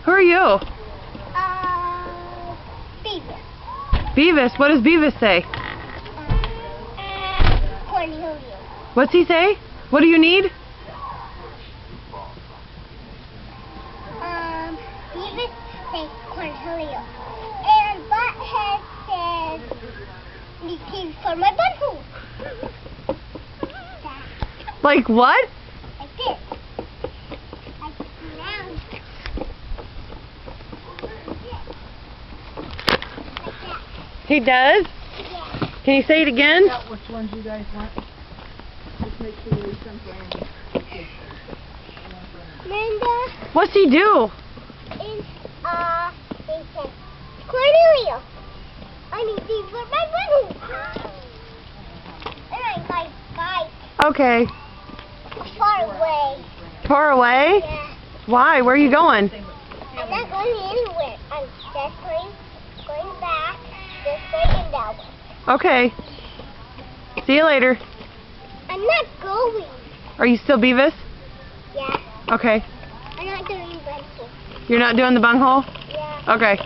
Who are you? Beavis. Beavis. What does Beavis say? Cornelius. What's he say? What do you need? Beavis says Cornelius. And Butthead says, "This is for my butthole." Like what? Like this. Like now. Like that. He does? Yeah. Can you say it again? Which ones you guys want? Just make sure you leave some for Andy. Linda What's he do? is, they said, Cornelius. I need these for my butthole. And I like bike Okay. far away. Far away? Yeah. Why? Where are you going? I'm not going anywhere. I'm just going back this way and that way. Okay. See you later. I'm not going. Are you still Beavis? Yeah. Okay. I'm not doing rental. You're not doing the bunghole? Yeah. Okay.